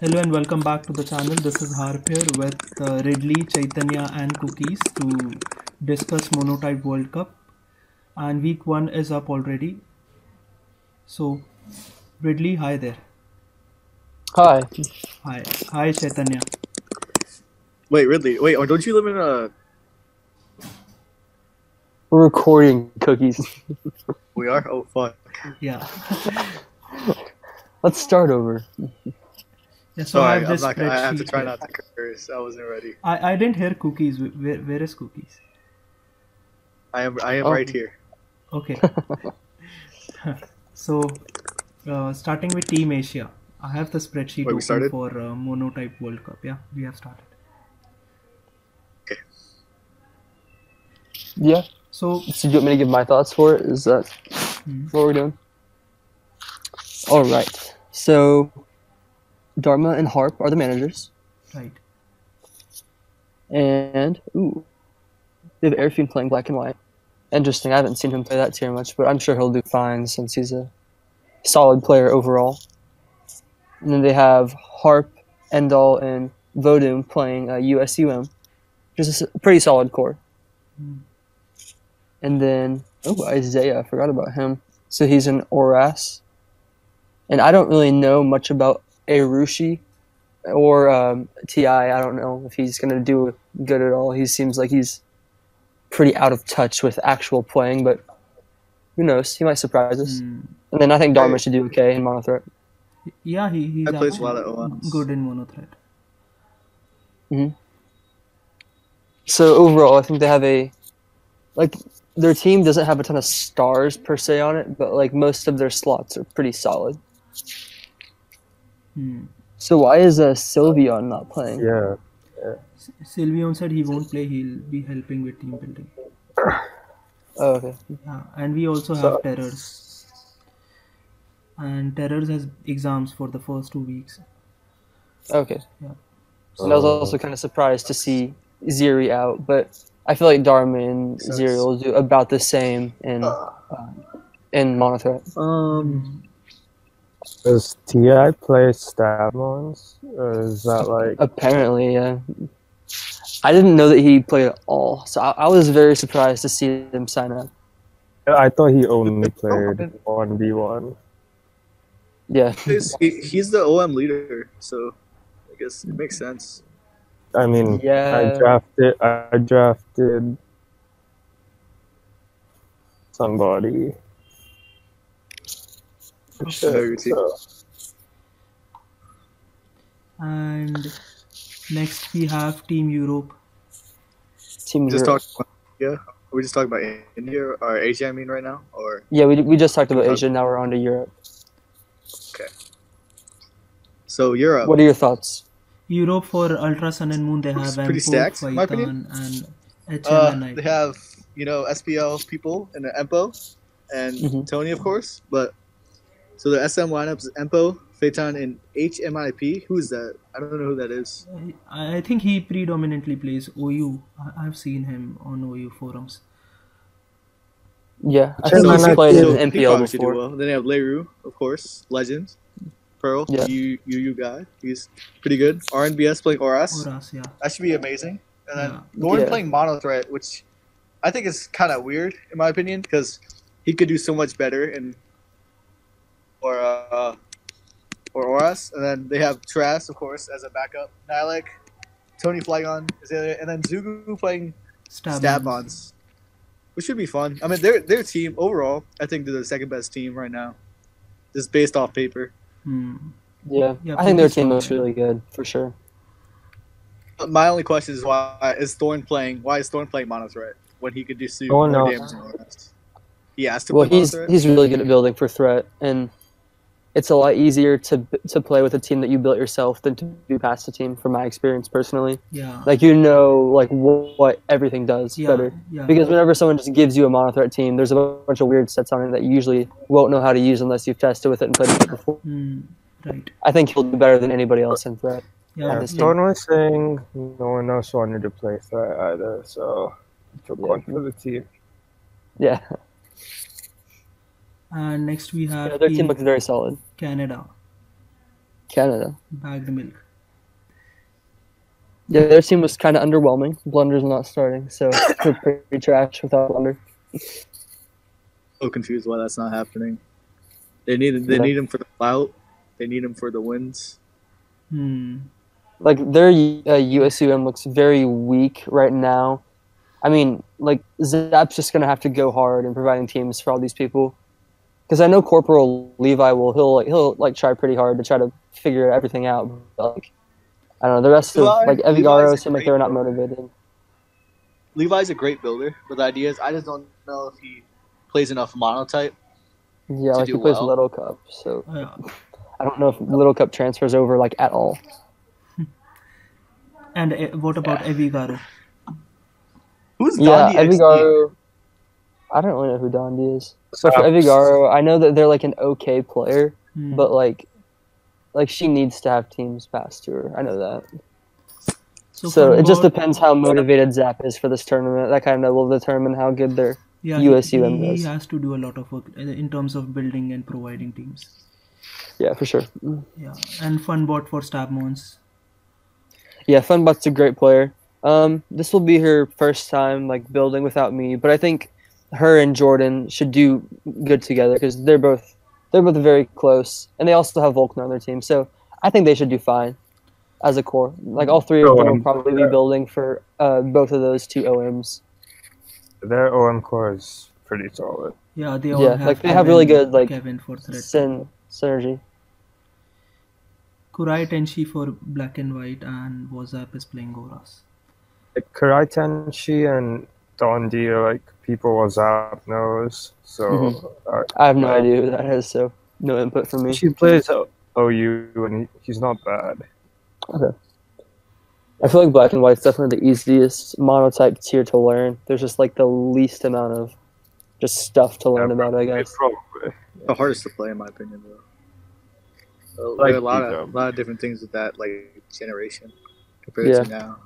Hello and welcome back to the channel. This is Harp here with Ridley, Chaitanya and Cookies to discuss Monotype World Cup. And week 1 is up already. So, Ridley, hi there. Hi. Hi. Hi, Chaitanya. Wait, Ridley. Wait, or don't you live in a? We're recording Cookies. We are. Oh fuck. Yeah. Let's start over. Yeah, so I Sorry, have this I have to spreadsheet try here. not to curse. I wasn't ready. I didn't hear Cookies. Where is Cookies? I am Oh. right here. Okay. So, starting with Team Asia. I have the spreadsheet Wait, we open started? for Monotype World Cup. Yeah, we have started. Okay. Yeah. So, So do you want me to give my thoughts for it? Is that what we're doing? All right. So, Dhaarma and Harp are the managers, right. and they have Airfiend playing black and white. Interesting. I haven't seen him play that tier much, but I'm sure he'll do fine since he's a solid player overall. And then they have Harp, Endall, and Vodun playing USUM, which is a pretty solid core. And then, Isaiah, I forgot about him. So he's an Oras. And I don't really know much about Arushi or TI. I don't know if he's going to do good at all. He seems like he's pretty out of touch with actual playing, but who knows? He might surprise us. And then I think Dhaarma should do okay in Mono Threat. Yeah, he's I plays a lot actually of OMs. good in Mono Threat. So overall, I think they have their team doesn't have a ton of stars per se on it, but like most of their slots are pretty solid. So why is Sylveon not playing? Yeah. Sylveon said he won't play, he'll be helping with team building. Oh, okay. Yeah, and we also have Terrors. And Terrors has exams for the first 2 weeks. Okay. Yeah. And I was also kind of surprised to see Ziri out, but I feel like Dhaarma and Ziri will do about the same in Mono Threat. Does TI play Stabmons? Or is that like... Apparently, yeah. I didn't know that he played at all, so I was very surprised to see him sign up. I thought he only played 1v1. Yeah. He's the OM leader, so I guess it makes sense. I mean, Yeah. I drafted somebody. And next we have Team Europe. Team Just Europe. talk. Yeah. Are we just talking about India or Asia? I mean, right now, or Yeah, we just talked about Asia. Now we're on to Europe. okay. So Europe. What are your thoughts? Europe for Ultra Sun and Moon, they have pretty Empo, stacked, in my opinion. Python, and HM and They IP. have SPL people in the Empo and Tony, of course. But so the SM lineup is Empo, Phaeton, and HMIP. Who's that? I don't know who that is. I think he predominantly plays OU. I've seen him on OU forums. Yeah, I So think he's he- played So in he MPL probably should do before. well. Then they have Leru, of course, legend. Pearl, Yeah. you guy. He's pretty good. RNBS playing Oras. Oras, yeah. That should be amazing. And then Yeah. Gordon Yeah. playing Mono Threat, which I think is kind of weird in my opinion because he could do so much better in or Oras. And then they have Trask, of course, as a backup. Nilek, Tony Flygon is the other, and then Zugu playing Stabmons, which should be fun. I mean, their team overall, I think they're the second best team right now, just based off paper. Yeah, Yeah, I think their pretty team looks strong. really good for sure. My only question is why is Thorn playing Mono Threat when he could do No one more knows. damage than Oras? He has to Well, play Mono Threat. he's really good at building for threat, and it's a lot easier to play with a team that you built yourself than to be past a team. From my experience personally, Yeah. like like what everything does Yeah, better. yeah. Because whenever someone just gives you a mono threat team, there's a bunch of weird sets on it that you usually won't know how to use unless you've tested with it and played with it before. Right. I think he'll do better than anybody else in threat. Yeah. on this team. Thorn was saying no one else wanted to play Threat either, so I took one for the team. Yeah, And next we have their team Team looks very solid. Canada. Canada. Bagged milk. Yeah, their team was kind of underwhelming. Blunder's not starting, so they're pretty trash without Blunder. So confused why that's not happening. They need Yeah. him for the clout. They need him for the wins. Like their USUM looks very weak right now. I mean, like Zap's just gonna have to go hard in providing teams for all these people. Because I know Corporal Levi he'll try pretty hard to try to figure everything out. But, like, I don't know, the rest of like Evigaro seem like they're not motivated. Levi's a great builder, but the idea is I just don't know if he plays enough Monotype. Yeah, to like do he plays well. Little Cup, so Yeah. I don't know if Little Cup transfers over like at all. And what about Evigaro? Who's Yeah, Dondi XD? Evigaro. I don't really know who Dondi is. But for Evigaro, I know that they're like an okay player, but like she needs to have teams pass to her. I know that. So it just depends how motivated Zap is for this tournament. That kind of will determine how good their USUM he does. has to do a lot of work in terms of building and providing teams. Yeah, for sure. Yeah, and Funbot for Stabmons. Yeah, Funbot's a great player. This will be her first time like building without me, but I think her and Jordan should do good together because they're both very close, and they also have Vulcan on their team. So I think they should do fine as a core. Like all three of them will probably be building for both of those two OMs. Their OM core is pretty solid. Yeah, they all have like they have really good like Kevin for threat. Synergy. Kurai Tenshi for Black and White, and Wazap is playing Goras. Like Kurai Tenshi and Dondi are like people WhatsApp knows. So I have no idea who that is, so no input from me. She plays OU and he's not bad. Okay. I feel like Black and White's definitely the easiest monotype tier to learn. There's just like the least amount of just stuff to learn about, I guess. Probably. The hardest to play, in my opinion, though. So Like there are a lot of different things with that, like generation compared to now.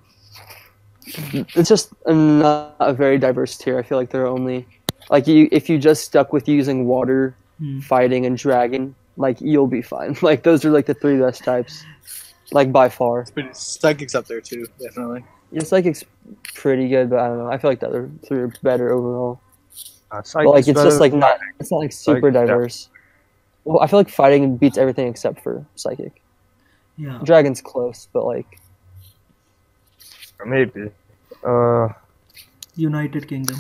It's just not a very diverse tier. I feel like there are only like if you just stuck with using water, fighting, and dragon, like you'll be fine. Like those are like the three best types, like by far. Psychic's up there too, definitely. Yeah, Psychic's pretty good, but I don't know. I feel like the other three are better overall. But like it's just like it's not like super diverse. Well, I feel like fighting beats everything except for Psychic. Yeah. Dragon's close, but like maybe. United Kingdom.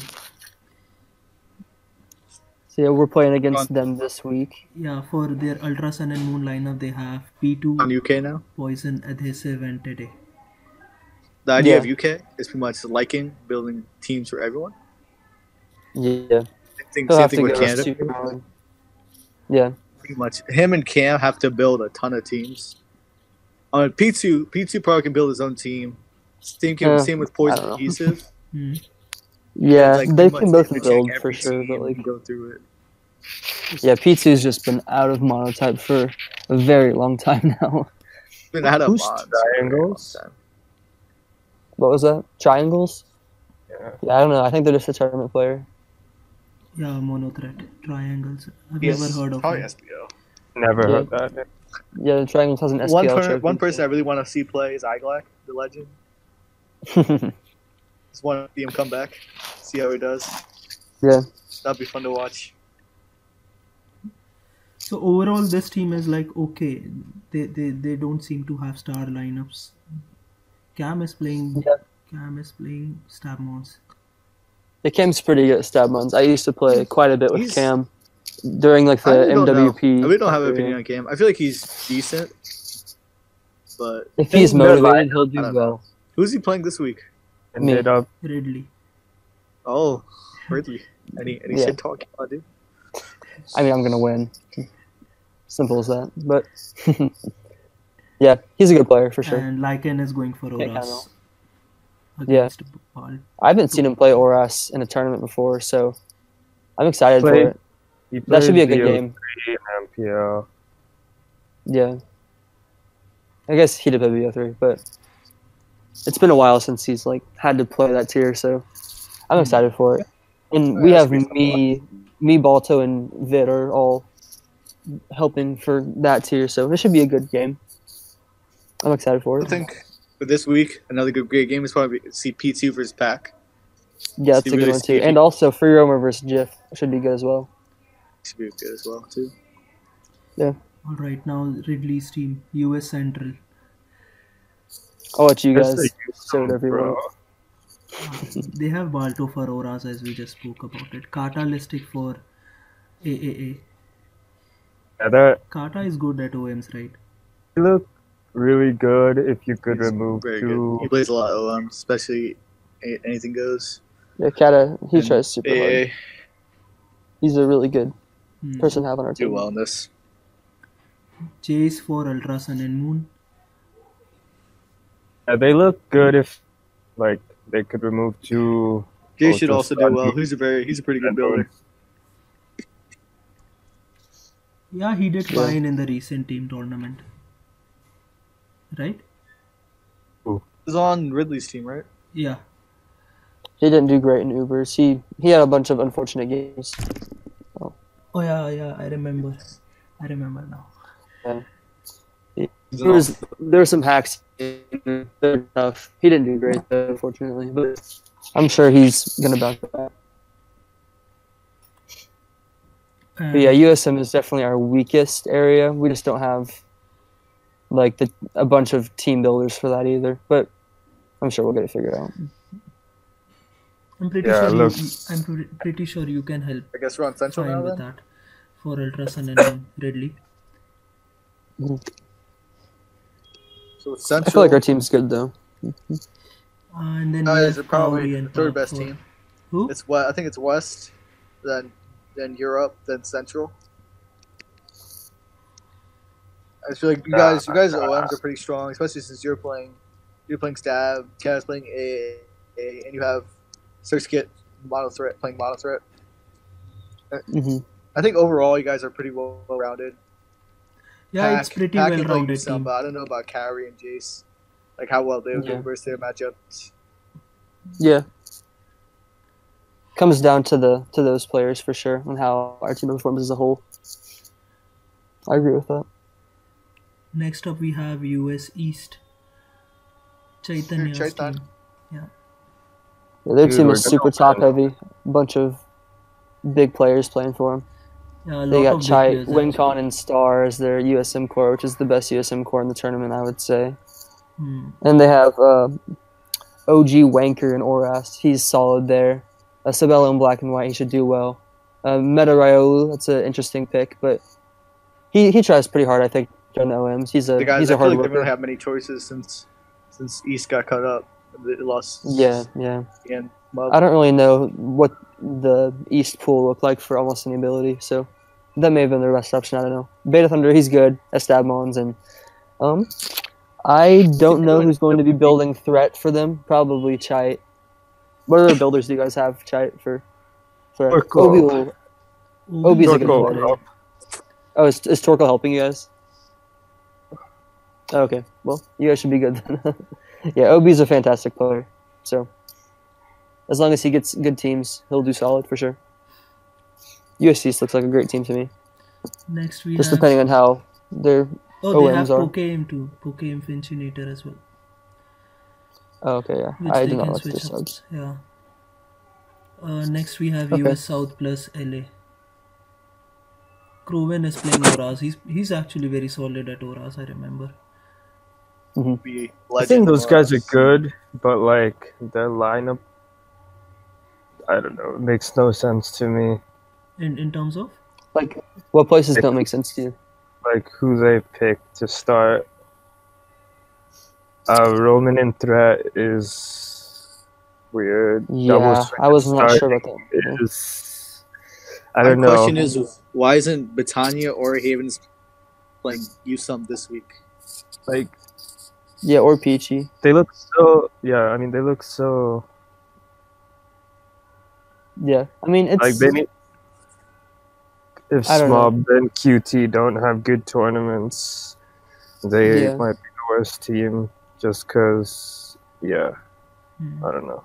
So yeah, we're playing against them this week. Yeah, for their Ultra Sun and Moon lineup, they have P2 on UK now. Poison, Adhesive, and Tede. The idea of UK is pretty much liking building teams for everyone. Yeah. Same thing with Canada. Yeah. Pretty much, him and Cam have to build a ton of teams. P2 probably can build his own team. Same with Poison Adhesive. Yeah, like, they can both build for sure, but like go through it. Yeah, P2's just been out of monotype for a very long time now. Been out of triangles. What was that? Triangles? Yeah, I don't know. I think they're just a tournament player. Yeah, monothreat. Triangles. Have you ever heard of probably it? SBO. Never heard that. Yeah, the Triangles has an SPL one person I really want to see play is Iglac, the legend. Just want to see him come back, see how he does. Yeah. That'd be fun to watch. So overall, this team is like okay. They don't seem to have star lineups. Cam is playing Stabmons. The Cam's pretty good at Stabmons. I used to play quite a bit with Cam during like the MWP. I really don't have an opinion on Cam. I feel like he's decent, but if he's motivated, he'll do well. Who's he playing this week? Ridley. Oh, Ridley. Any shit talking about, dude? I mean, I'm gonna win. Simple as that. But yeah, he's a good player for sure. And Lycan is going for Oras. Yeah. I haven't seen him play Oras in a tournament before, so I'm excited for it. That should be a good game. MPL. Yeah. I guess he did play BO3, but it's been a while since he's like had to play that tier, so I'm excited for it. And we have me, Balto, and Vid are all helping for that tier, so it should be a good game. I'm excited for I it. think for this week, another great game is probably to see P2 versus Pac. Yeah, that's See a good really one see too. if he And also Free Roamer versus Jiff should be good as well. should be good as well too. Yeah. All right, now Ridley's team, US Central. I'll let you That's guys the say whatever you bro. want. They have Balto for Auras, as we just spoke about it. Catalytic for AAA. Yeah, that Kata is good at OMs, right? he look really good if you could He's remove very good. two. He plays a lot of especially anything goes. Yeah, Kata, he And tries super hard. AA He's a really good Hmm. person to have on our do team. well in this. Chase for Ultra Sun and Moon. Yeah, they look good if like they could remove two. Jay should Ultra also do Sun well. He's a pretty good and builder. Yeah, he did Yeah. fine in the recent team tournament. Right? He's on Ridley's team, right? Yeah. He didn't do great in Ubers. He had a bunch of unfortunate games. Oh yeah, I remember. I remember now. There were some hacks. They're tough. He didn't do great though, unfortunately, but I'm sure he's gonna bounce back. And But yeah, USM is definitely our weakest area. We just don't have like a bunch of team builders for that either. But I'm sure we'll get it figured out. I'm pretty Yeah, sure look. pretty sure you can help I guess we're on Central fine now with then. that for Ultra Sun and Ridley. So it's I Central. feel like our team's good though. And then we guys are have probably Kaori the and third Park best for- team. Who? It's what I think it's West, then Europe, then Central. I feel like you guys OMs are pretty strong, especially since you're playing Stab, Kaz playing AA, and you have Circuit playing Mono Threat. Hmm I think overall you guys are pretty well rounded. Yeah, it's pretty Pac well can play you rounded some, team. but I don't know about Carrie and Jace, like how well they would Yeah. do versus their matchups. Yeah. Comes down to those players for sure and how our team performs as a whole. I agree with that. Next up we have US East. Chaitanya's Chaitan. team. Yeah. Yeah, their Dude, team we're is super top heavy. Bunch of big players playing for them. Yeah, a They lot got of big Chai, players, Wincon, and Star as their USM core, which is the best USM core in the tournament, I would say. Hmm. And they have OG Wanker and Oras. He's solid there. Sabella in black and white, he should do well. Meta Ryolu, that's an interesting pick, but he tries pretty hard, I think, on OMs. He's The a guys, he's I a feel hard like they don't worker. really have many choices since East got cut up. They lost. Yeah. And I don't really know what the East pool looked like for almost any ability, so that may have been their best option. I don't know. Beta Thunder, he's good. Estabmons, and I don't know who's going to be building threat for them. Probably Chite. What other builders do you guys have, Chite, for Torkoal. Obi's a good Torkoal. player. Oh, is Torkoal helping you guys? Oh, okay, well, you guys should be good then. Yeah, Obi's a fantastic player, so as long as he gets good teams, he'll do solid for sure. USC looks like a great team to me, Next we just have depending on how their they OMs have are. Pokeaim too. Pokeaim Finchinator as well. Oh, okay, yeah. Which I they do not can like the switch up. subs. Yeah. Next we have Okay. US South plus LA. Crowen is playing Auras. He's actually very solid at Auras, I remember. be I think those guys are good, but like their lineup, I don't know, it makes no sense to me. In terms of? Like, what places don't make sense to you? Like who they picked to start. Roman in threat is weird. Yeah, I was not sure about that. Yeah. Is, I don't My know. question is, why isn't Britannia or Havens playing USUM this week? Like Yeah, or Peachy. they look so. Yeah, I mean they look so. Yeah, I mean it's Like they need. If I don't know. Smob and QT don't have good tournaments, they Yeah. might be the worst team. Just because, yeah, Hmm. I don't know.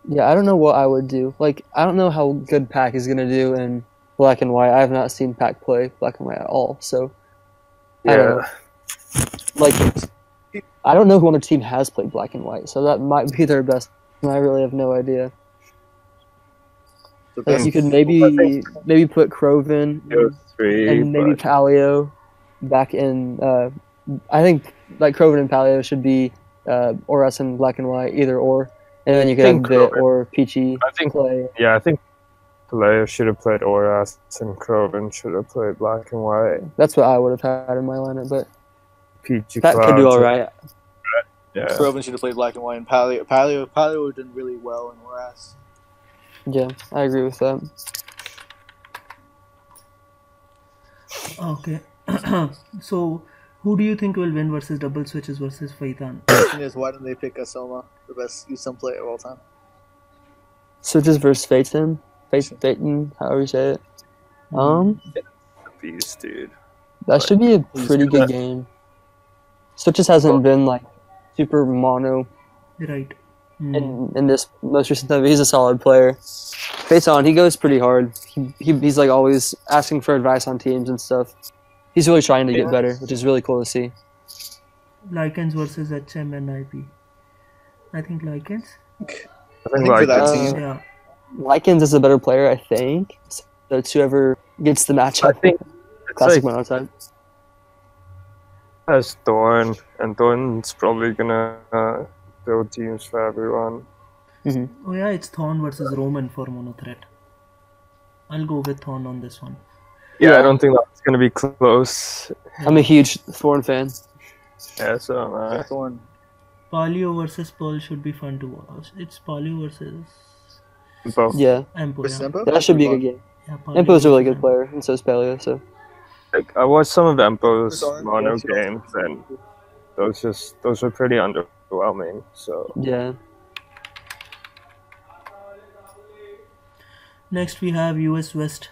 Yeah, I don't know what I would do. Like, I don't know how good Pac is gonna do in black and white. I have not seen Pac play black and white at all, so I don't know. Yeah, like, I don't know who on the team has played Black and White, so that might be their best. And I really have no idea. Like, you could maybe put Croven and maybe Paleo back in. I think like Croven and Paleo should be Oras and Black and White, either or, and then you could have Vit or Peachy play. Yeah, I think Paleo should have played Oras and Croven should have played Black and White. That's what I would have had in my lineup, but Peachy that could do all right. Yeah. Croven should have played Black and White, and Paleo would have done really well in Oras. Yeah, I agree with that. Okay. So, who do you think will win versus double switches versus Faitan? The question is, why don't they pick Asoma, the best Usum player of all time? Switches versus Phaeton, however you say it. Beast, dude. That should be a pretty good game. Switches hasn't been like super mono Right. in this most recent time. He's a solid player. Phaeton, he goes pretty hard. He's like always asking for advice on teams and stuff. He's really trying to get better, which is really cool to see. Lycans versus HM and IP. I think Lycans. I think for that team. Yeah. Lycans is a better player, I think. So it's whoever gets the matchup. I think it's Classic like Monotype. has Thorn, and Thorn's probably gonna build teams for everyone. Oh yeah, it's Thorn versus Roman for Mono Threat. I'll go with Thorn on this one. Yeah, I don't think that's gonna be close. I'm a huge Thorn fan. Yeah, so Thorn. Palio versus Pearl should be fun to watch. It's Palio versus both. Yeah, Empo. Versus Yeah. Empo? that should be a good game. Yeah, Palio Empo's a really versus good player, and so is Paleo. So Like, I watched some of Empo's Thorn. mono games, and those were pretty underwhelming. So yeah, Next we have US West.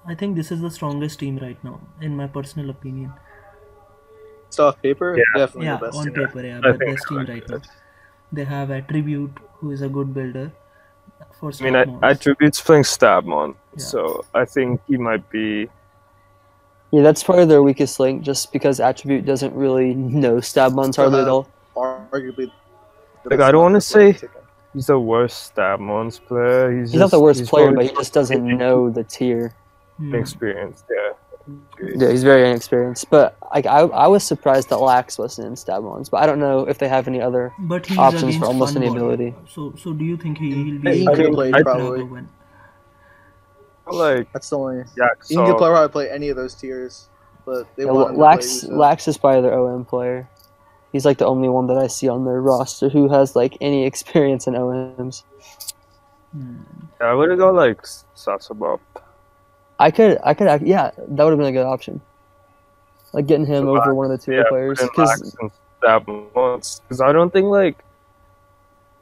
I think this is the strongest team right now, in my personal opinion. It's off paper, Yeah. definitely Yeah, the best. on team. paper, yeah, I but think best team I right now. like They have Attribute, who is a good builder. For I mean, Smogontour. Attribute's playing Stabmon, Yeah. so I think he might be. yeah, that's probably their weakest link, just because Attribute doesn't really know Stabmons hardly at all. Arguably, the Like, best I don't wanna Monster player say- to take him. He's the worst Stabmons player. He's not the worst player, but probably he just doesn't know the tier. inexperienced. Yeah. Yeah, he's very inexperienced. But like, I was surprised that Lax wasn't in Stabmons, but I don't know if they have any other But he's options against for almost any Funball. ability. So do you think he'll be He able could to play grab probably. a win? Like, That's the only. yeah, He could probably play any of those tiers, but they Yeah, want him to Lax play Usum. Lax is probably their OM player. He's like the only one that I see on their roster who has like any experience in OMs. I would have got like Sasabop. I could, yeah, that would have been a good option. Like getting him over one of the tier players, because Because I don't think like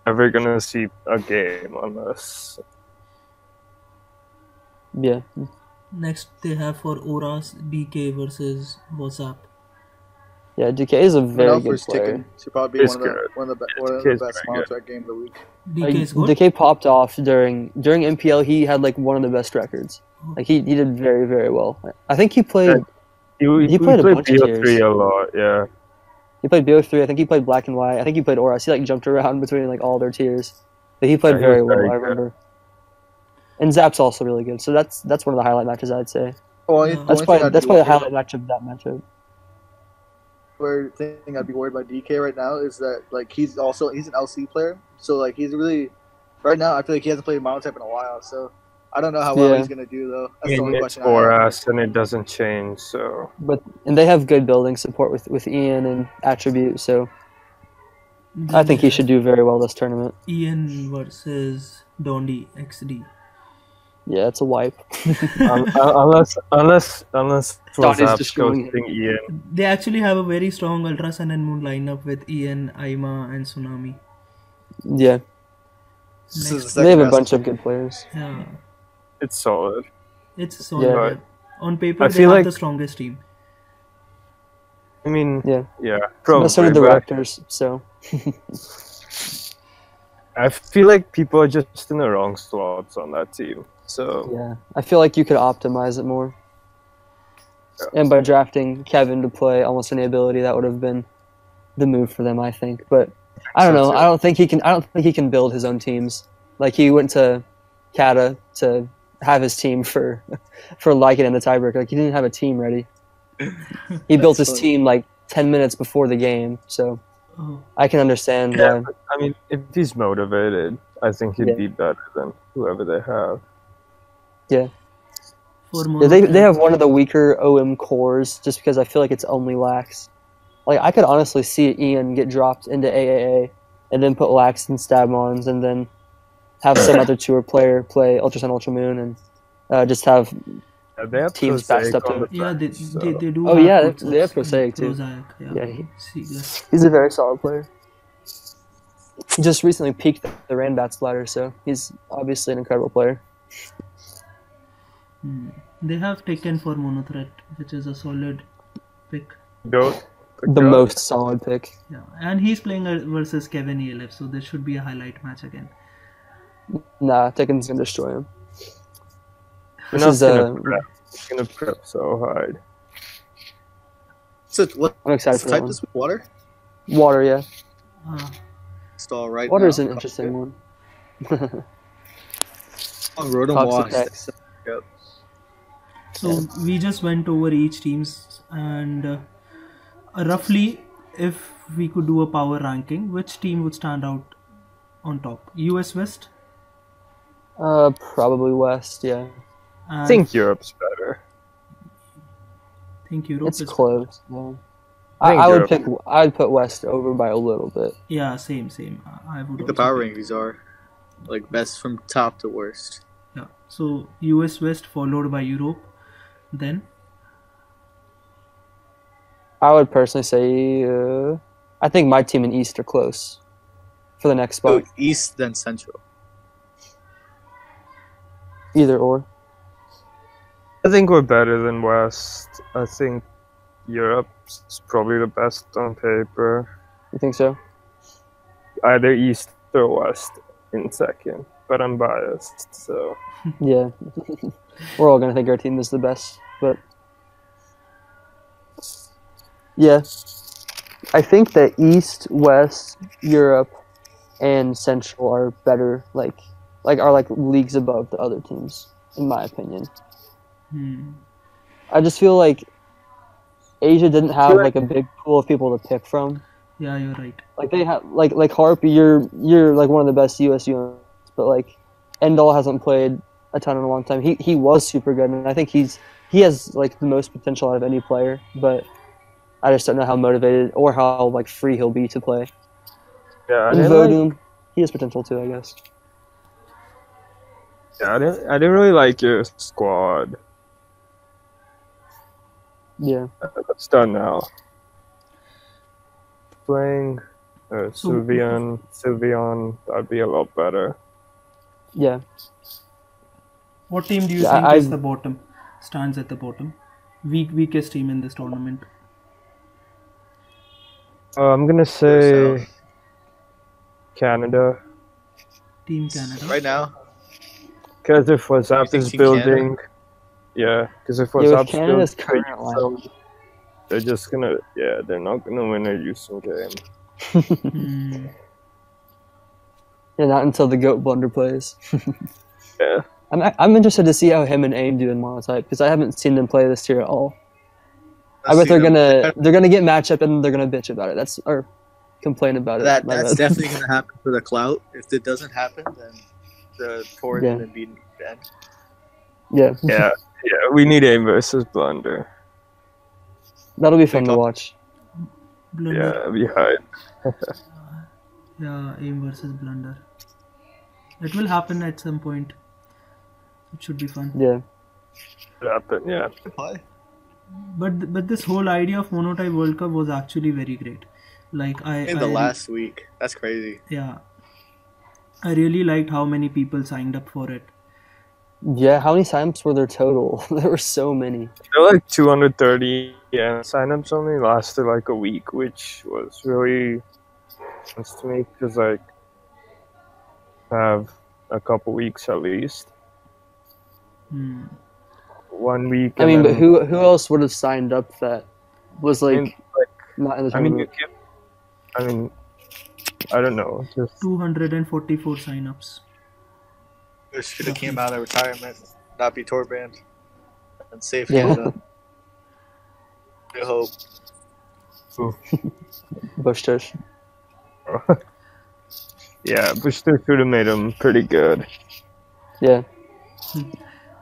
ever gonna see a game unless yeah, Next they have for Oras DK versus WhatsApp. yeah, DK is a very good Melford's player. ticking. Should probably be It's one of good. the DK is best very good. Monotype game of the week. Like, DK is good. DK popped off during MPL. He had like one of the best records. Like he did very, very well. I think he played he played a played bunch of BO3 tiers. a lot. Yeah, He played BO3. I think he played Black and White. I think he played Oras. He like jumped around between like all their tiers. But he played Yeah, he very was well. very I good. remember. And Zap's also really good. So that's one of the highlight matches I'd say. Well, Yeah. the That's only probably thing I'd that's be probably the worried highlight match of that matchup. thing I'd be worried about DK right now is that like he's an LC player, so like he's really right now I feel like he hasn't played Monotype in a while, so I don't know how well Yeah. he's gonna do though. I That's the mean only it's question. for I have. us and it doesn't change. So And they have good building support with Ian and Attribute. So I think he should do very well this tournament. Ian versus Dondi XD. Yeah, it's a wipe. unless Thought he's WhatsApp destroying ghosting Ian. They actually have a very strong Ultra Sun and Moon lineup with Ian, Aima, and Tsunami. Yeah, This is the they have second a best. bunch of good players. Yeah, It's solid. it's so Yeah. good. On paper, I they feel have like- the strongest team. I mean, Yeah, probably. but so did the but Raptors. So I feel like people are just in the wrong slots on that team. So yeah, I feel like you could optimize it more. And by drafting Kevin to play almost any ability, that would have been the move for them, I think. But I don't know. too. I don't think he can build his own teams. Like he went to Kata to have his team for Lycan in the tiebreaker. Like he didn't have a team ready. He built his funny. team like 10 minutes before the game, so Oh, I can understand Yeah, why. but, I mean, if he's motivated, I think he'd Yeah. be better than whoever they have. for Yeah, they Monotype, have one of the weaker OM cores just because I feel like it's only Lax. Like I could honestly see Ian get dropped into AAA and then put Lax and Stabmons and then have some other tour player play Ultra Sun Ultra Moon and just have Yeah, they have teams Prosaic batched up to on it. the yeah, bench, so. they do. Oh have yeah, good they have subs, Prosaic too. Prosaic, Yeah, Seagull. he's a very solid player. He just recently peaked the Ranbats ladder, so he's obviously an incredible player. They have taken for Monothreat, which is a solid pick. Goat. The goat. most solid pick. Yeah, and he's playing versus Kevin ELF, so this should be a highlight match again. Nah, Tekken's gonna destroy him. We're This not is gonna prep. We're gonna prep so hard. So what I'm excited for that type one. this with water? Water, yeah. Stall right Water now. is an interesting one. On Rotom Toxic Wash. X. Yep. So we just went over each teams and roughly, if we could do a power ranking, which team would stand out on top? US West? Probably West, yeah. And I think Europe's better. think Europe It's is close. Yeah. I think I'd put West over by a little bit. Yeah, same. I would. The also power pick- rankings are like best from top to worst. Yeah. So US West followed by Europe, then I would personally say I think my team and East are close for the next So spot. East then Central. Either or. I think we're better than West. I think Europe's probably the best on paper. You think so? Either East or West in second, but I'm biased, so. Yeah. We're all gonna think our team is the best, but yeah. I think that East, West, Europe, and Central are better, like leagues above the other teams, in my opinion. I just feel like Asia didn't have like a big pool of people to pick from. yeah, you're right. Like they have like Harp, you're like one of the best US units, but like Endall hasn't played a ton in a long time. He was super good, and I think he has like the most potential out of any player, but I just don't know how motivated or how like free he'll be to play. Yeah, And Vodun, he has potential too, I guess. I didn't really like your squad. Yeah. Let's start now. Playing So- Sylveon, that'd be a lot better. Yeah. What team do you Yeah, think is I've- the bottom? Stands at the bottom. Weakest team in this tournament. I'm gonna say Canada. Team Canada. Right now, Because if WhatsApp think is Team Canada? building, yeah. Because if Yeah, with WhatsApp's Canada's building, current line. they're just gonna, they're not gonna win a Houston game. Hmm. Yeah, not until the GOAT Blunder plays. Yeah. I'm interested to see how him and AIM do in Monotype because I haven't seen them play this year at all. I bet they're gonna get matchup and they're gonna bitch about it. Or complain about it. My That's bad. definitely gonna happen for the clout. If it doesn't happen, then the tour is Yeah. gonna be banned. Yeah, Yeah, we need aim versus blunder. that'll be fun to watch. Blunder. Yeah, it'd be hard. Yeah, aim versus blunder. It will happen at some point. It should be fun. Yeah, Happen, yeah. Hi. But this whole idea of Monotype World Cup was actually very great. Like In the last week, that's crazy. Yeah, I really liked how many people signed up for it. yeah. How many signups were there total? There were so many. There were like 230, and signups only lasted like a week, which was really nice to me because like have a couple weeks at least. 1 week. I mean, and but then, who else would have signed up that was I like mean, not in the I mean, tournament? I don't know. Just 244 signups. Wish could have came out of retirement, not be tour banned, and safe Yeah. Canada. I hope. Bush Tush. yeah, Bush should have made him pretty good. Yeah.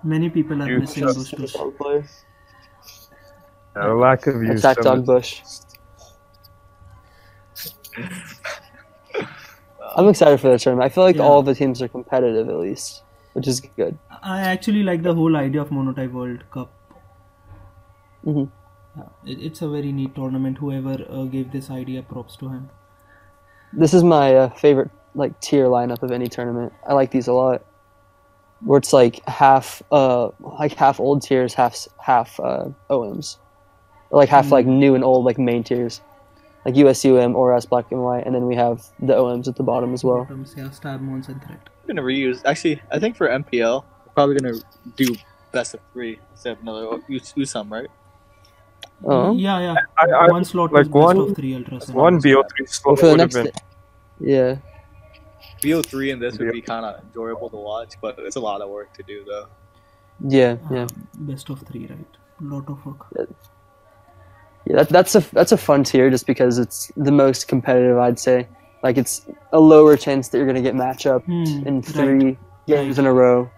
Many people are You missing just- Bustos. Dog player. Lack of use. Attack Dog Bush. I'm excited for that tournament. I feel like Yeah. all of the teams are competitive at least, which is good. I actually like the whole idea of Monotype World Cup. Mhm. It's a very neat tournament. Whoever gave this idea, props to him. This is my favorite like tier lineup of any tournament. I like these a lot. Where it's like half old tiers, half OMs, or like half like new and old like main tiers, like USUM, ORAS, Black and White, and then we have the OMs at the bottom as well. Bottoms, yeah, Stabmons and Threat. I'm gonna reuse. Actually, I think for MPL, we're probably gonna do best of 3 instead of another USUM, right? Oh, Yeah. I One slot like is one- best of 3 ultras. and One others. BO3 slot well, for the would have next, been. yeah, BO3 and this would be kind of enjoyable to watch, but it's a lot of work to do though. yeah. Best of 3, right? Lot of work. Yeah, that's a fun tier just because it's the most competitive, I'd say. Like it's a lower chance that you're gonna get matchup in 3 games in a row.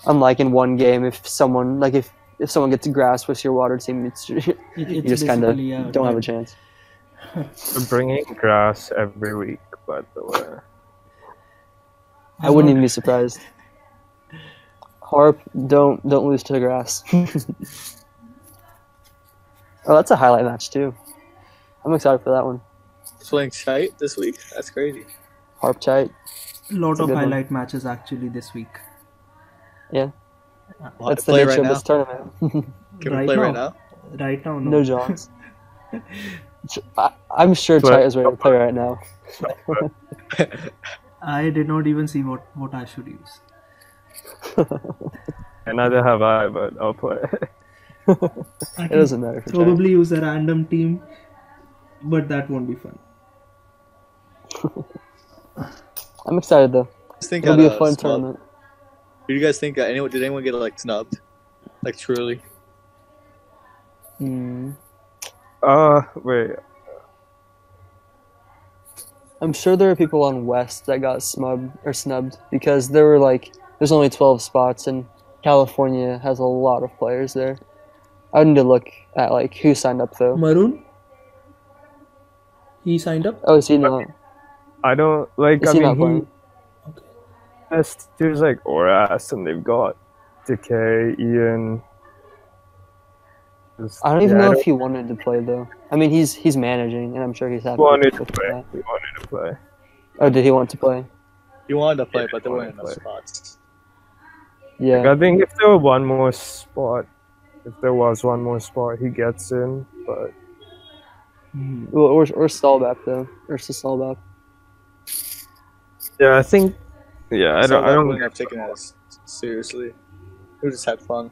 Unlike in one game, if someone gets grass with your water team, you It's just kind of basically, don't have a chance. We're bringing grass every week, by the way. I wouldn't even be surprised. Harp, don't lose to the grass. Oh, that's a highlight match too. I'm excited for that one. Playing Shite this week? That's crazy. Harp Chite. Lot a of good one. highlight matches actually this week. Yeah, We'll have that's to the play nature right of now. this tournament. Can we Right play now. right now? Right now, No Johns. I'm sure Play- Chite is ready to play right now. I did not even see what I should use. It Neither have I, but I'll play. I doesn't matter for Chite. probably use a random team, but that won't be fun. I'm excited though. Just think It'll at, be a fun snub. tournament. Do you guys think did anyone get like snubbed? Like truly? Wait. I'm sure there are people on West that got snubbed because there's only 12 spots and California has a lot of players there. I need to look at like who signed up though. Maroon? He signed up? Oh, is he not? I don't like. Is I he not mean, playing? there's like Oras, and they've got Decay, Ian. I don't even know if he wanted to play though. I mean, he's managing, and I'm sure he's happy. wanted to with play. that. He wanted to play. Oh, did he want to play? You wanted to play, Yeah, but there I weren't wanted enough to spots. Yeah. I think if there were one more spot, if there was one more spot, he gets in. But Well, or Stallback though, or Stallback. yeah, I think. Yeah, I don't. wouldn't have taken it as seriously. We just had fun.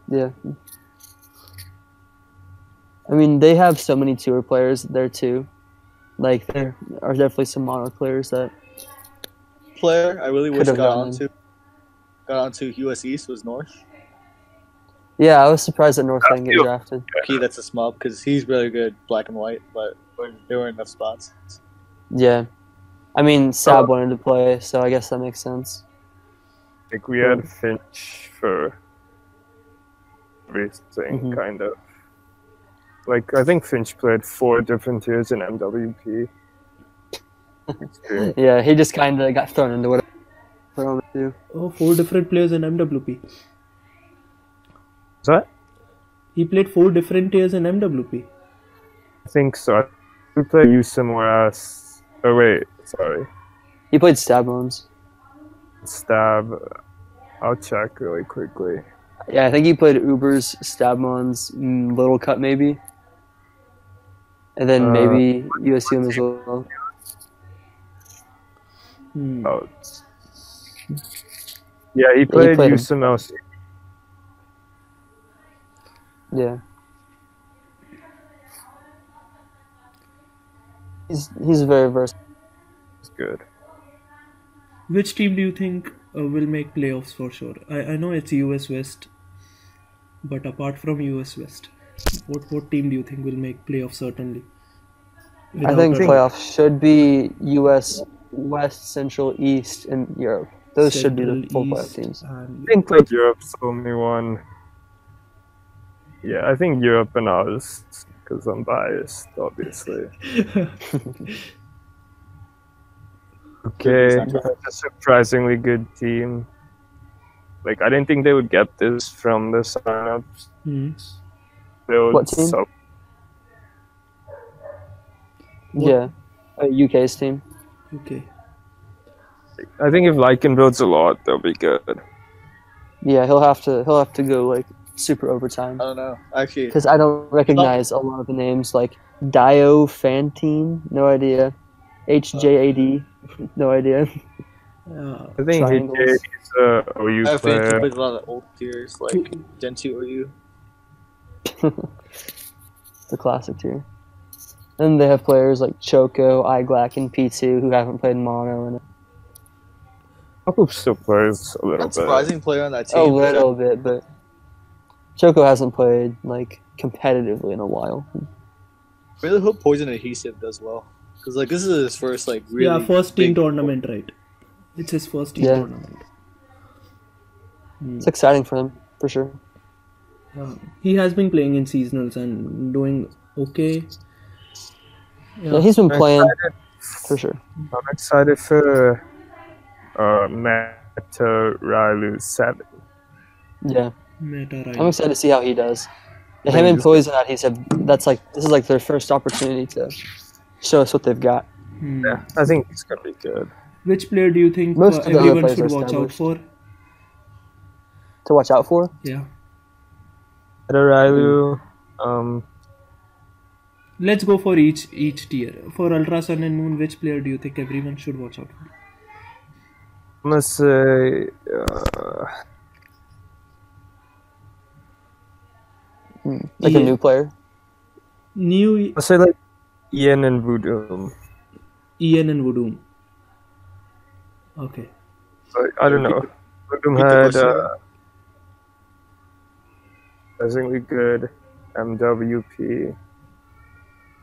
Yeah. I mean, they have so many tour players there too. Like there are definitely some mono players that. Player I really wish Could've got gotten onto US East was North. Yeah, I was surprised that North didn't get drafted. Key that's a smub because he's really good black and white, but there weren't enough spots. Yeah. I mean, Sab wanted to play, so I guess that makes sense. Like we had Finch for everything, Mhm. kind of. Like I think Finch played 4 different tiers in MWP. Experience. Yeah, he just kind of got thrown into whatever thrown into. Oh, 4 different players in MWP. Is that? He played 4 different tiers in MWP. I think so. We played you somewhere else. Oh wait, sorry. He played Stab Bones. Stab. I'll check really quickly. Yeah, I think he played Uber's, Stabmon's, Little Cut maybe. And then maybe USUM as well. Oh, Yeah, he he played played him. USMLC. Yeah. He's very versatile. It's good. Which team do you think will make playoffs for sure? I know it's US West, but apart from US West, what team do you think will make playoffs certainly? I Without think a doubt. playoffs should be U.S. West, Central, East, and Europe. Those should be the Central, full playoff East, teams. and I think like Europe's only one. Yeah, I think Europe and ours, because I'm biased, obviously. Okay, that's a surprisingly good team. Like, I didn't think they would get this from the signups. What team? Yeah, UK's team. Okay. I think if Lycan builds a lot, they'll be good. Yeah, he'll have to go like super overtime. I don't know. Actually, Because I don't recognize a lot of the names like Diofantine, no idea. HJAD, no idea. I think Triangles. HJ is a OU I have fans who player. plays a lot of old tiers like Gen 2 OU. The classic tier. And they have players like Choco, Iglac, and P2 who haven't played mono in Couple still plays a little Not bit. surprising player on that team. a little bit, but Choco hasn't played like competitively in a while. Really hope Poison Adhesive does well. Because like this is his first like really first team big tournament, right? It's his first team Yeah. tournament. It's exciting for him, for sure. He has been playing in seasonals and doing okay. Yeah, he's been playing for sure. I'm excited for Meta Rylu 7. Yeah, Meta, right? I'm excited to see how he does. Yeah, him and Poison Adhesive, this is like their first opportunity to show us what they've got. Yeah, I think it's gonna be good. Which player do you think Most of the other everyone players should are watch out established. for? To watch out for? Yeah. Meta Rylu, Let's go for each tier. For Ultra Sun and Moon, which player do you think everyone should watch out for? I'm gonna say Like a new player? New I'll say like Ian and Voodoo. Ian and Voodoo. Okay. Like, I don't know. Voodoo Repeat the had question. surprisingly good MWP,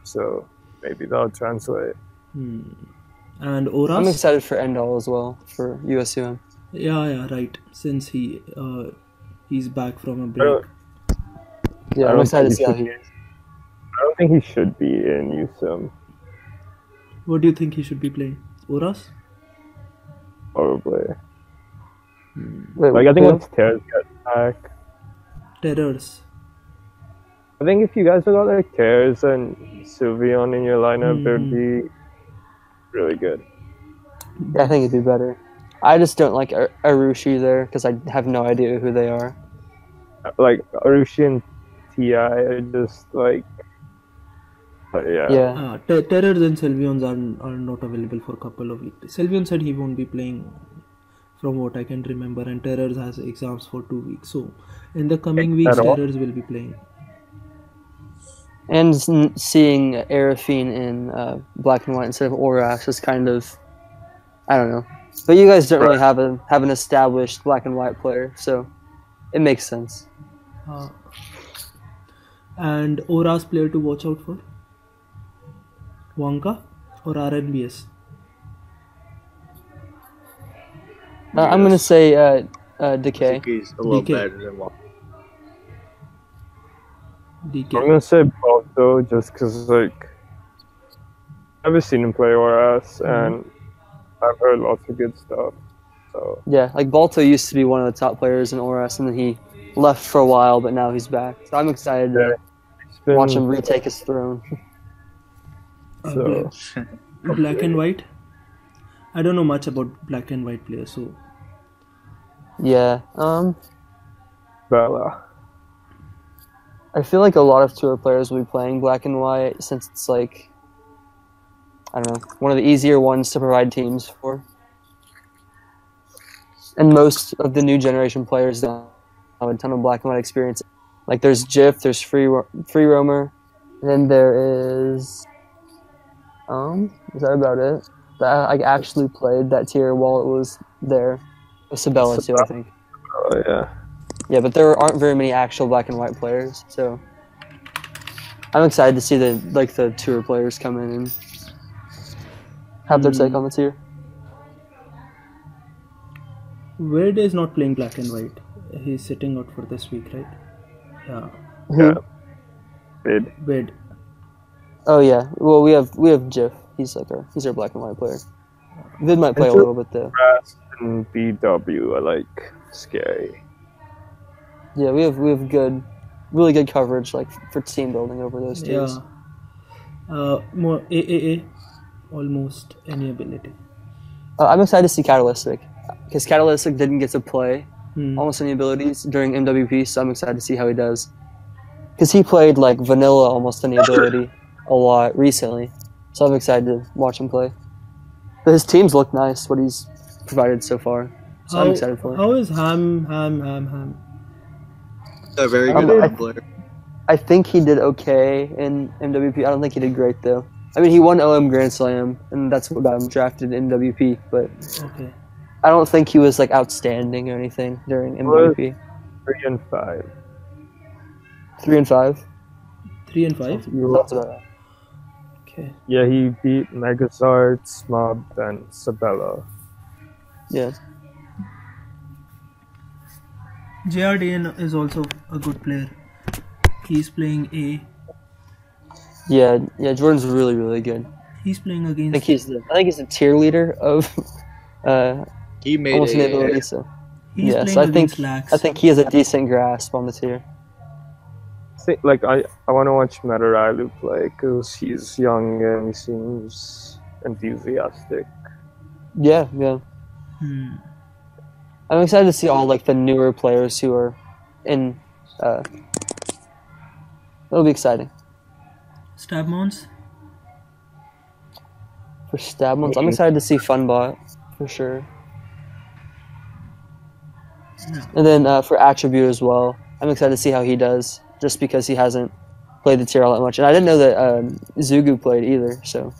so maybe that'll translate. And I'm Oras? excited for Endall as well, for USUM. Yeah, right. Since he's back from a break. Yeah, I I'm don't excited to think see he how he is. I don't think he should be in USM, What do you think he should be playing? Oras? probably. Wait, Like, I think who? once Terrors gets back, Terrors. I think if you guys got like Terrors and Sylveon in your lineup, it would be really good. Yeah, I think it'd be better. I just don't like Arushi there because I have no idea who they are. Like Arushi and TI are just like, yeah. Yeah. Terrors and Sylveons are not available for a couple of weeks. Sylveon said he won't be playing from what I can remember, and Terrors has exams for 2 weeks. So in the coming weeks, At all? Terrors will be playing. And seeing Arafine in black and white instead of Oras is kind of, I don't know. But you guys don't really have an established black and white player, so it makes sense. And Oras player to watch out for? Wonka or RNBS? I'm gonna say Decay. He's a little DK. better than one. I'm DK. gonna say Balto just because like I've never seen him play ORS and I've heard lots of good stuff. So Yeah, like Balto used to be one of the top players in Oras, and then he left for a while, but now he's back. So I'm excited to it's been watch him retake his throne. so Black and white? I don't know much about black and white players, so Yeah. Bella. I feel like a lot of tour players will be playing black and white since it's like, I don't know, one of the easier ones to provide teams for. And most of the new generation players don't have a ton of black and white experience. Like there's Jif, there's Free Roamer, and then there is that about it? That I actually played that tier while it was there. Sabella too, I think. Oh yeah. Yeah, but there aren't very many actual black and white players, so I'm excited to see the tour players come in and have their take on the tier. Wade is not playing black and white. He's sitting out for this week, right? Yeah. Yeah. Bid. Wade. Oh yeah. Well, we have Jif. He's our black and white player. Vid might play a little bit though. Rast and BW are like scary. Yeah, we have really good coverage like for team building over those tiers. Yeah. More AAA, almost any ability. I'm excited to see Catalytic because Catalytic didn't get to play almost any abilities during MWP, so I'm excited to see how he does. Because he played like vanilla almost any ability a lot recently, so I'm excited to watch him play. But his teams look nice, what he's provided so far. So I'm excited for it. How is Ham? A very good player. I think he did okay in MWP. I don't think he did great though. I mean, he won OM Grand Slam, and that's what got him drafted in MWP. But Okay. I don't think he was like outstanding or anything during MWP. 3 and 5. 3 and 5. 3 and 5. That's about right. Okay. Yeah, he beat Megazord, Smob, and Sabella. Yeah. JRDN is also a good player. He's playing A. Yeah. Jordan's really, really good. He's playing I against. think he's the tier leader of He made almost any a ability. So He's yeah, playing so I against think Lax. I think he has a decent grasp on the tier. Like I want to watch Metarailu play because he's young and he seems enthusiastic. Yeah. Hmm. I'm excited to see all like the newer players who are in. It'll be exciting Stab mounts. for stab ones. I'm excited to see Funbot for sure, Yeah. and then for attribute as well. I'm excited to see how he does, just because he hasn't played the tier all that much, and I didn't know that Zugu played either. So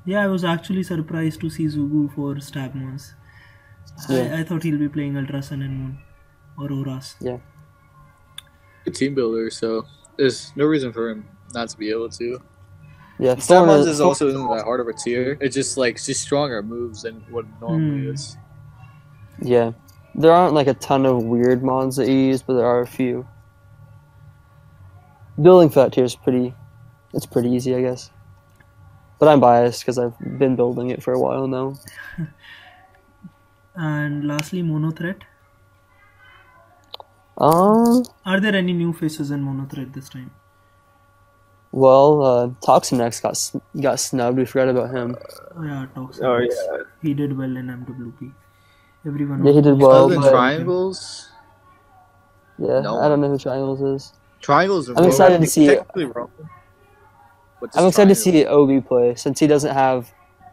Yeah, I was actually surprised to see Zugu for stab mounts. Yeah. I thought he'll be playing Ultra Sun and Moon or Auras. good team builder, so there's no reason for him not to be able to. yeah, Stamons is also isn't that hard of a tier. It's just stronger moves than what it normally is. Yeah, there aren't like a ton of weird mons that you use, but there are a few. Building for that tier is pretty easy, I guess. But I'm biased because I've been building it for a while now. And lastly, Monothreat. Well, Are there any new faces in Monothreat this time? Toxinex got snubbed. We forgot about him. Oh yeah, Toxic. Oh yeah. He did well in MWP. Everyone. Yeah, he did well. Other than but- triangles, Yeah, No. I don't know who Triangles is. triangles are I'm excited to see- technically wrong. But just I'm excited to triangles. see Obi play since he doesn't have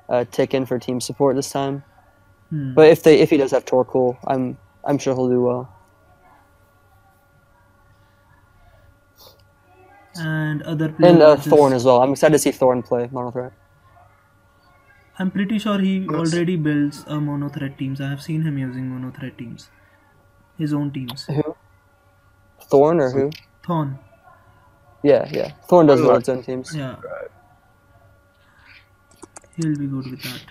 Ticken for team support this time. Hmm. But if he does have Torkoal, I'm sure he'll do well. And other And players. Thorn as well. I'm excited to see Thorn play Monothreat. I'm pretty sure he already builds a Monothreat teams. I have seen him using Monothreat teams. His own teams. Who? Thorn or who? Thorn. Yeah. Thorn does build its own teams. Yeah. He'll be good with that.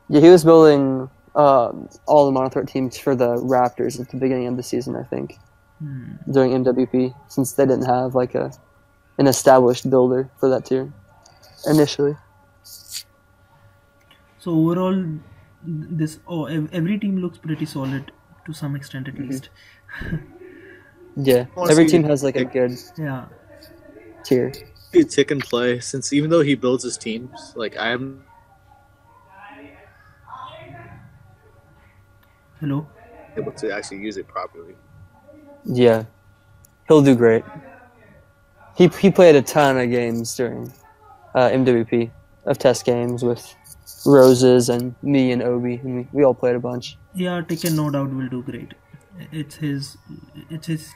Yeah, he was building all the Monothreat teams for the Raptors at the beginning of the season, I think, during MWP, since they didn't have like an established builder for that tier initially. So overall, every team looks pretty solid to some extent at least. Yeah, wanna every see- team has like a good Yeah. tier. Be tick and play, since even though he builds his teams, I'm Hello. able to actually use it properly. Yeah, he'll do great. He played a ton of games during MWP of test games with Roses and me and Obi, and we all played a bunch. Yeah, Tekken no doubt will do great. It's his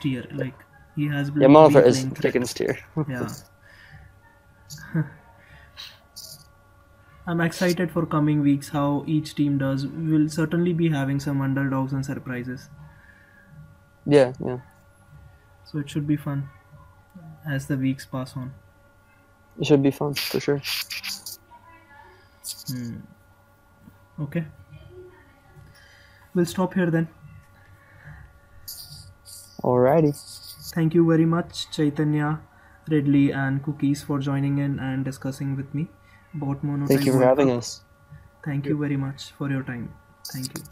tier. Like he has Yeah, been Monotype is playing threat. Tekken's tier. Yeah. I'm excited for coming weeks how each team does. We'll certainly be having some underdogs and surprises. Yeah. So it should be fun as the weeks pass on. It should be fun for sure. Okay. We'll stop here then. Alrighty. Thank you very much, Chaitanya, Ridley, and Cookies for joining in and discussing with me about Monotype Thank you for World having Cup. us. Thank you very much for your time. Thank you.